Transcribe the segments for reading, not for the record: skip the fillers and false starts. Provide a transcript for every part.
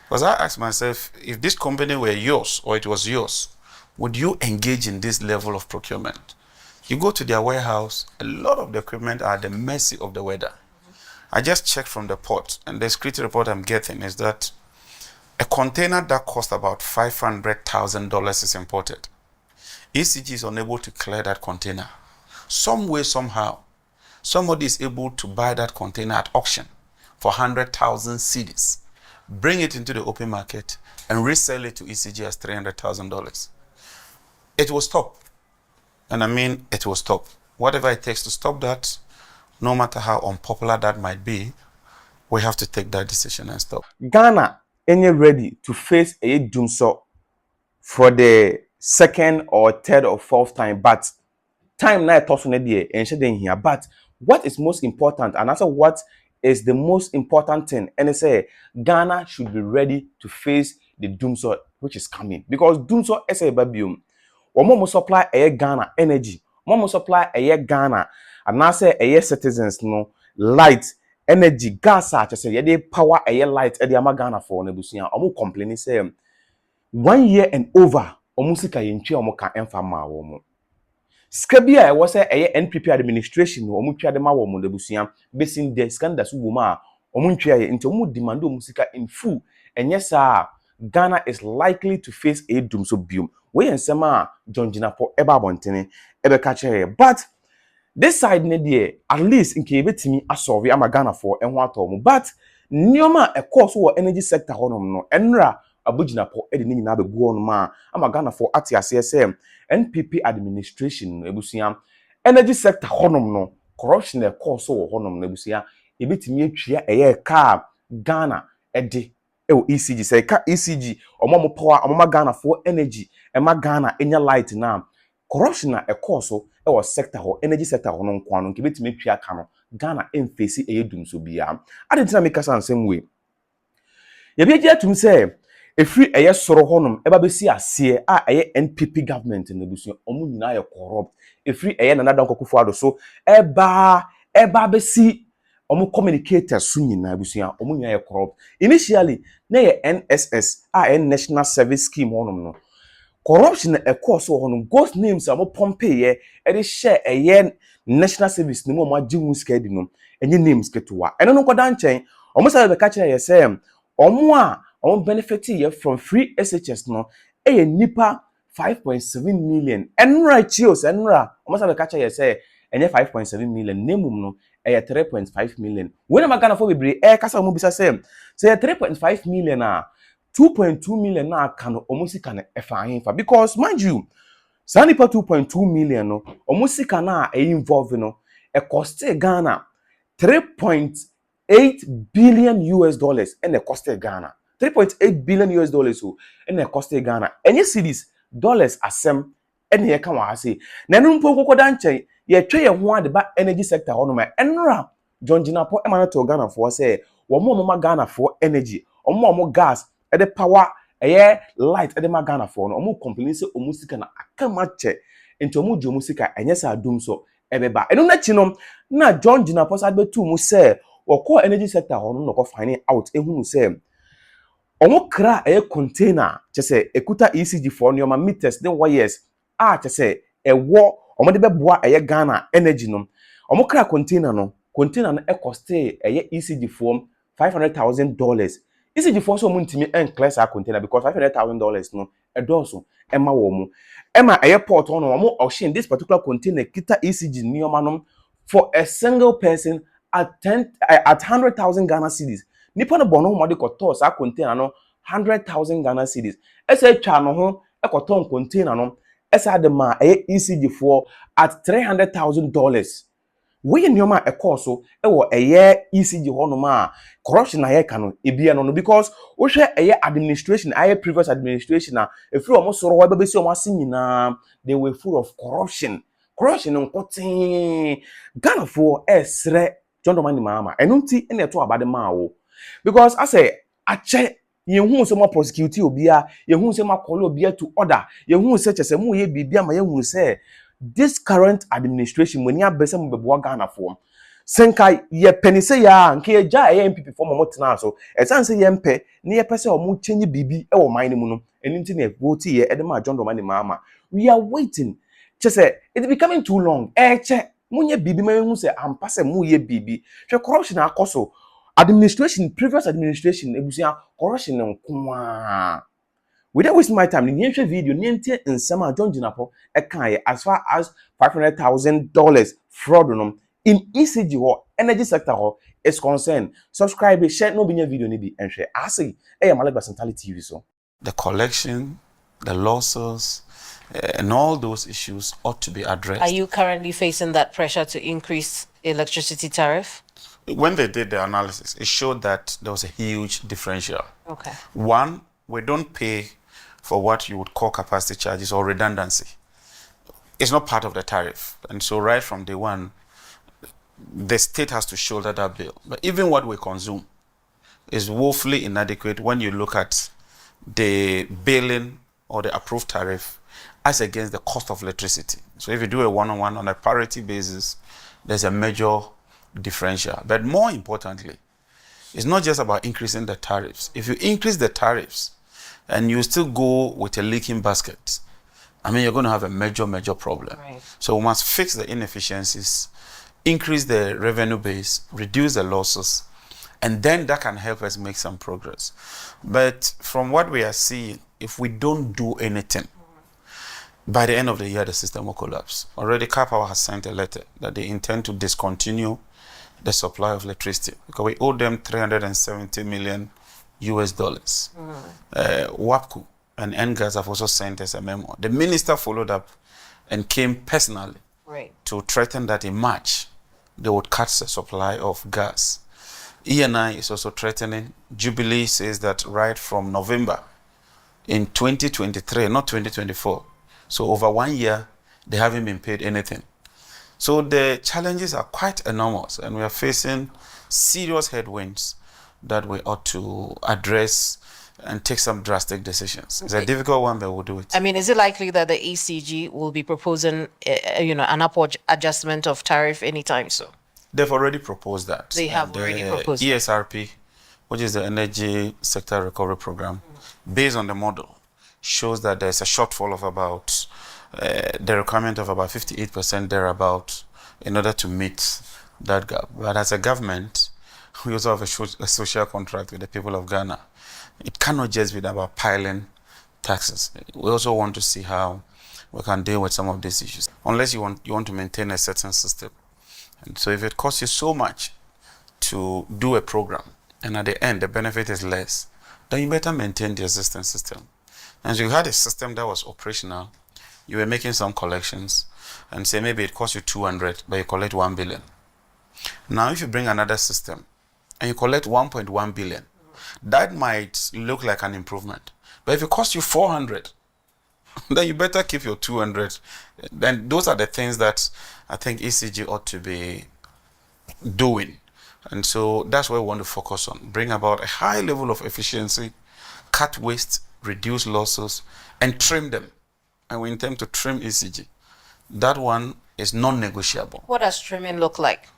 Because I asked myself, if this company were yours or it was yours, would you engage in this level of procurement? You go to their warehouse, a lot of the equipment are at the mercy of the weather. I just checked from the port, and the security report I'm getting is that a container that costs about $500,000 is imported. ECG is unable to clear that container. Some way, somehow, somebody is able to buy that container at auction for 100,000 cedis, bring it into the open market, and resell it to ECG as $300,000. It will stop. And I mean, it will stop. Whatever it takes to stop that, no matter how unpopular that might be, we have to take that decision and stop. Ghana ain't ready to face a Dumsor for the second or third or fourth time, but time now toss on the and here. But what is most important, and also what is the most important thing, and they say Ghana should be ready to face the Dumsor which is coming, because Dumsor is a babium. Omo supply Ghana energy, omo supply Ghana, and now say citizens no light energy gas such as say power light Ghana for nebusia. Omo complaining say 1 year and over omo sika yentwe omo ka emfa ma omo. Skabia was a NPP administration omo twa de ma wo omo nebusia besin de scandal so wo ma omo ntwa ye nti omo demand omo sika in full. And yes Ghana is likely to face a Dumsor boom. We and Sema John Jinapor eba bontene ebe kache. But this side ne at least in kebetimi asolve ama Ghana for enho atom. But nioma e course wo energy sector honom no enra abujinapor ede ni nyina be go on ma ama Ghana for ati asese NPP administration ebusia energy sector honom no corruption e course wo honom no ebusia ebetimi atwia eye ka Ghana ede ECG say ka ECG omo power omo Ghana for energy e ma Ghana enya light na corruption na e course e was sector ho energy sector ho no nkwa no nke betime twa ka no Ghana em face Dumsor bia adentina make us ansem way ye bi agi atum say efri eye soro honom e ba besi ase a eye NPP government na busu omo nyina ye corrupt efri eye na nadan kokofo ado so e ba besi omo communicators su nyina busia omo nyina ye corrupt initially na ye NSS National Service Scheme honom no corruption e course honom ghost names omo pompe ye e de share eye national service ni mo agye hu ska di no enye names ketewa eno no koda nchen omo sabe be ka kire ye say omo benefit ye from free SHS no eye nipa 5.7 million enra chios enra omo sabe ka kire ye say enye 5.7 million nemum no eye 3.5 million when am Ghana for bebre kasa omo bisa say 3.5 million 2.2 million na kano omo sika na efa ahinfa because mind you sanipa 2.2 million no omo sika na involve no e cost Ghana 3.8 billion US dollars and e cost Ghana 3.8 billion US dollars so and e cost Ghana any cities dollars asem and ye kan wa say na no mpo kokoda nchen ye twe ye ho ade ba energy sector ho no ma enra John Jinapor e ma to Ghana for say wo mo Ghana for energy omo gas e de power light e de ma Ghana for no omo complain say omo sika na akama che enti omo jo omo sika enye sa Dumsor ebeba eno na chi no na John Jinapor sa betu mu say okọ energy sector ho no ko find out ehunu say omo kra container che say ekuta ECG for no meters the wires che say ewo omo de beboa Ghana energy no omo kra container no cost ECG for $500,000 ECG for so muntimi enclose a container because $500,000 no edoso ema wo mu ema airport on no auction this particular container kita ECG nioma no for a single person at 100,000 Ghana cedis nipa no bono mo de koto sa container no 100,000 Ghana cedis ese twa no ho ekoto container no esa de ma ECG for at $300,000 we nyoma ekoso ewo ECG ho no ma corruption na kanu ebia no because wo hwe administration previous administration na efiri omo soro ho bebesi omo ase nyina they were full of corruption nkotin Ghana for esre John Domani mahama enunti ene eto abade ma wo because I say ache yehu se mo prosecute obia yehu se ma call obia to order yehu se chese mu ye bibia ma yehu se this current administration when ya bese mo bebo Ghana for senkai ye penise ya nke ye ja ye NPP for mo tena so esan se ye mpe ne ye pese o mo change bibi e wo man mu no eni nti ne vote ye e de ma John Dramani Mahama. We are waiting. Just say it's becoming too long. Che munye bibi ma hu se ampa se mu ye bibi. Hwe corruption akoso. Administration, previous administration, ebusia corruption nko. Without wasting my time, in the video, niente in summer John Jinapor as far as $500,000 fraud in ECG or energy sector is concerned. Subscribe, share no binya video ni bi and share. I say, malikbasintale TV so. The collection, the losses, and all those issues ought to be addressed. Are you currently facing that pressure to increase electricity tariff? When they did the analysis, it showed that there was a huge differential. Okay. One, we don't pay for what you would call capacity charges or redundancy. It's not part of the tariff. And so right from day one, the state has to shoulder that bill. But even what we consume is woefully inadequate when you look at the billing or the approved tariff as against the cost of electricity. So if you do a one-on-one on a parity basis, there's a major differential. But more importantly, it's not just about increasing the tariffs. If you increase the tariffs and you still go with a leaking basket, I mean, you're going to have a major problem. Right. So we must fix the inefficiencies, increase the revenue base, reduce the losses, and then that can help us make some progress. But from what we are seeing, if we don't do anything, by the end of the year, the system will collapse. Already, CAPAWA has sent a letter that they intend to discontinue the supply of electricity because we owe them $370 million. WAPCO and NGAS have also sent us a memo. The minister followed up and came personally to threaten that in March they would cut the supply of gas. ENI is also threatening. Jubilee says that right from November in 2023, not 2024, so over 1 year, they haven't been paid anything. So the challenges are quite enormous, and we are facing serious headwinds that we ought to address and take some drastic decisions. It's a difficult one, but we'll do it. I mean, is it likely that the ECG will be proposing, an upward adjustment of tariff anytime soon? They've already proposed that. They have already proposed ESRP, which is the Energy Sector Recovery Program, based on the model, shows that there's a shortfall of about the requirement of about 58% thereabout in order to meet that gap. But as a government, we also have a social contract with the people of Ghana. It cannot just be about piling taxes. We also want to see how we can deal with some of these issues. Unless you want to maintain a certain system. And so if it costs you so much to do a program, and at the end the benefit is less, then you better maintain the existing system. And so you had a system that was operational, you were making some collections, and say maybe it costs you 200, but you collect 1 billion. Now if you bring another system, and you collect 1.1 billion, that might look like an improvement. But if it costs you 400, then you better keep your 200. Then those are the things that I think ECG ought to be doing. And so that's what we want to focus on. Bring about a high level of efficiency, cut waste, reduce losses, and trim them. And we intend to trim ECG. That one is non-negotiable. What does trimming look like?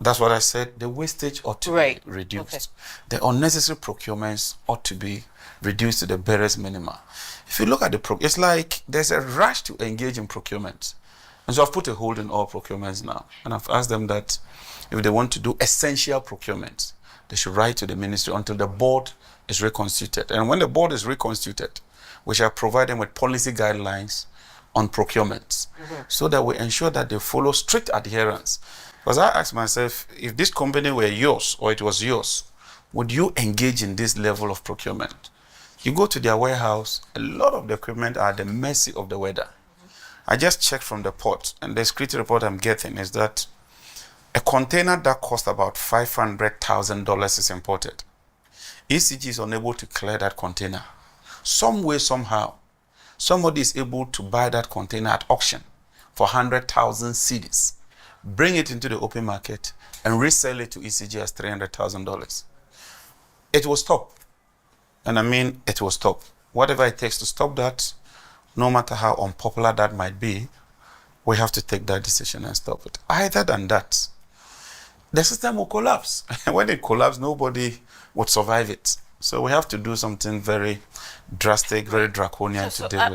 That's what I said. The wastage ought to be reduced. Okay. The unnecessary procurements ought to be reduced to the barest minimum. If you look at it's like there's a rush to engage in procurement. And so I've put a hold on all procurements now. And I've asked them that if they want to do essential procurements, they should write to the ministry until the board is reconstituted. And when the board is reconstituted, we shall provide them with policy guidelines on procurements so that we ensure that they follow strict adherence. Because I asked myself, if this company were yours or it was yours, would you engage in this level of procurement? You go to their warehouse, a lot of the equipment are at the mercy of the weather. I just checked from the port, and the security report I'm getting is that a container that costs about $500,000 is imported. ECG is unable to clear that container. Some way, somehow, somebody is able to buy that container at auction for 100,000 cedis, bring it into the open market, and resell it to ECG as $300,000. It will stop. And I mean, it will stop. Whatever it takes to stop that, no matter how unpopular that might be, we have to take that decision and stop it. Either than that, the system will collapse. When it collapses, nobody would survive it. So we have to do something very drastic, very draconian to deal with.